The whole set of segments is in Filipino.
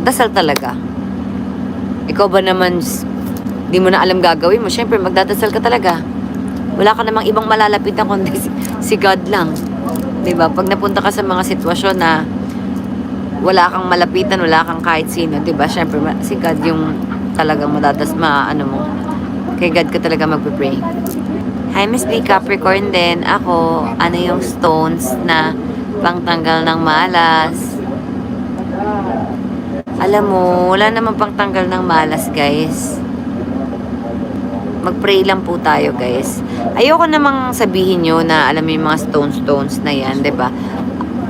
dasal talaga. Ikaw ba naman, di mo na alam gagawin mo, syempre magdadasal ka talaga. Wala ka namang ibang malalapitan kundi si God lang. Diba? Pag napunta ka sa mga sitwasyon na wala kang malapitan, wala kang kahit sino, diba? Syempre, si God yung talagang ano mo. Kay God ka talaga magpipray. Hi, Miss B. Capricorn din. Ako, ano yung stones na pangtanggal ng malas? Alam mo, wala namang pangtanggal ng malas, guys. Mag-pray lang po tayo, guys. Ayoko namang sabihin nyo na alam mo yung mga stones na yan, 'di ba?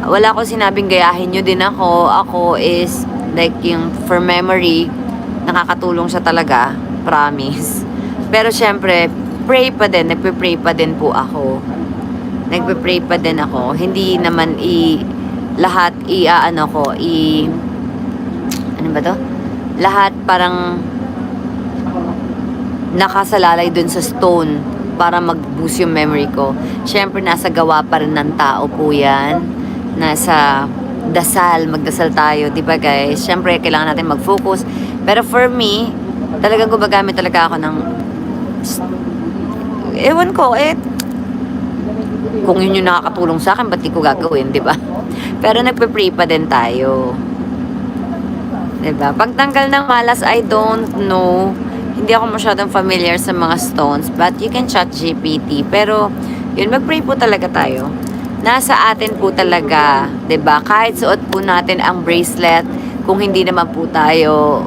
Wala ko sinabing gayahin nyo din ako. Ako is like yung for memory, nakakatulong siya talaga, promise. Pero syempre, pray pa din, nagpe-pray pa din po ako. Nagpe-pray pa din ako. Hindi naman lahat ano ba to? Lahat parang nakasalalay dun sa stone para mag-boost yung memory ko. Siyempre, nasa gawa pa rin ng tao po yan. Nasa dasal, magdasal tayo, di ba guys? Siyempre, kailangan natin mag-focus. Pero for me, talagang gumagamit talaga ako ng ewan ko, kung yun yung nakakatulong sa akin, ba't di ko gagawin, di ba? Pero nagpe-pray pa din tayo. Diba? Pagtanggal ng malas, I don't know. Hindi ako masyadong familiar sa mga stones. But you can chat GPT. Pero, yun, mag-pray po talaga tayo. Nasa atin po talaga, diba? Kahit suot po natin ang bracelet, kung hindi naman po tayo,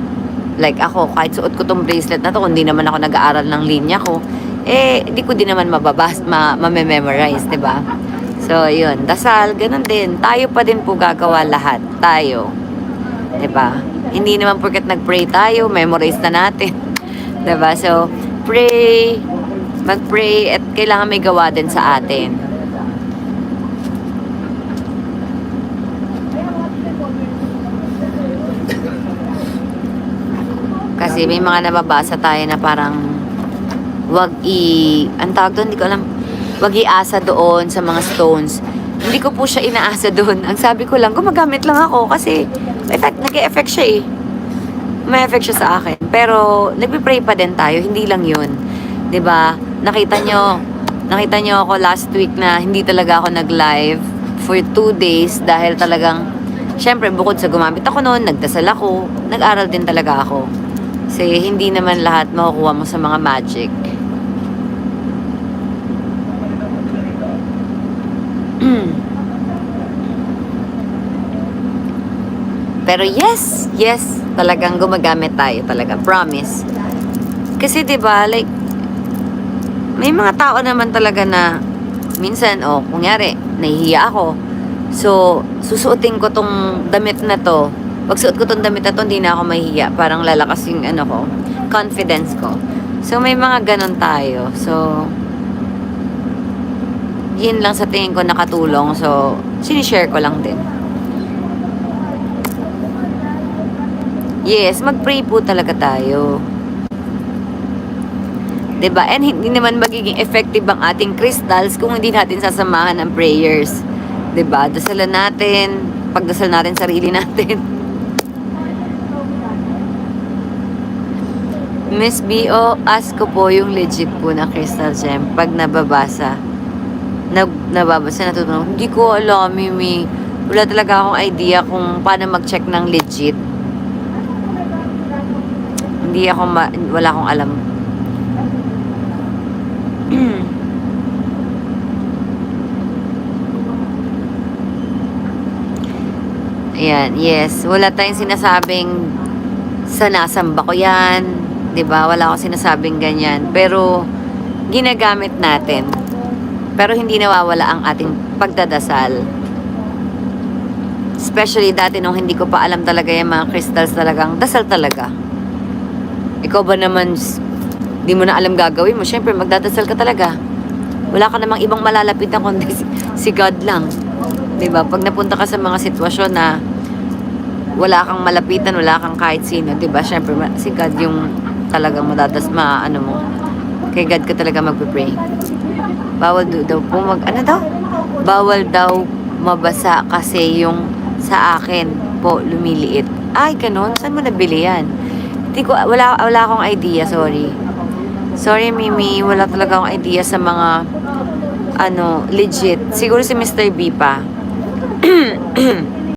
like ako, kahit suot ko tong bracelet na to, kung hindi naman ako nag-aaral ng linya ko, di ko din naman mamememorize, diba? So, yun. Dasal, ganun din. Tayo pa din po gagawa lahat. Tayo. Diba? Hindi naman porket nag-pray tayo, memorize na natin. Diba? So, pray, mag-pray, at kailangan may gawa din sa atin. Kasi may mga nababasa tayo na parang ang tawag doon, hindi ko alam, wag iasa doon sa mga stones. Hindi ko po siya inaasa doon. Ang sabi ko lang, gumagamit lang ako kasi nag-e-effect siya eh. May effect siya sa akin. Pero, nagpipray pa din tayo. Hindi lang yun. 'Di ba? Nakita nyo ako last week na hindi talaga ako nag-live for 2 days dahil talagang, syempre, bukod sa gumamit ako noon, nagdasal ako, nag-aral din talaga ako. Kasi hindi naman lahat makukuha mo sa mga magic. Pero yes, talagang gumagamit tayo talaga, promise. Kasi 'di ba, like may mga tao naman talaga na minsan kunyari nahihiya ako. So, susuotin ko tong damit na to. Pag suot ko tong damit na to, hindi na ako mahihiya. Parang lalakas yung confidence ko. So, may mga ganon tayo. So, yun lang sa tingin ko nakatulong. So, sinishare ko lang din. Yes, mag-pray po talaga tayo. 'Di ba? And hindi naman magiging effective ang ating crystals kung hindi natin sasamahan ng prayers. 'Di ba? Dasalan natin, pagdasal natin sarili natin. Miss B.O., ask ko po yung legit po na crystal gem pag nababasa, natutunan. Hindi ko alam, Mimi. Wala talaga akong idea kung paano mag-check ng legit. Wala akong alam. Ayan, yes. Wala tayong sinasabing sanasamba ko yan. 'Di ba? Wala akong sinasabing ganyan. Pero, ginagamit natin. Pero hindi nawawala ang ating pagdadasal. Especially dati nung hindi ko pa alam talaga yung mga crystals, talagang dasal talaga. Ikaw ba naman, di mo na alam gagawin mo, syempre magdadasal ka talaga. Wala ka namang ibang malalapitan kundi si God lang. Diba? Pag napunta ka sa mga sitwasyon na wala kang malapitan, wala kang kahit sino, diba? Syempre, si God yung talagang mo. Kay God ka talaga magpipray. Bawal daw po bawal daw mabasa kasi yung sa akin po lumiliit. Ay, ganun? Saan mo nabili yan? Hindi ko, wala akong idea, sorry. Sorry, Mimi, wala talaga akong idea sa mga, legit. Siguro si Mr. B pa.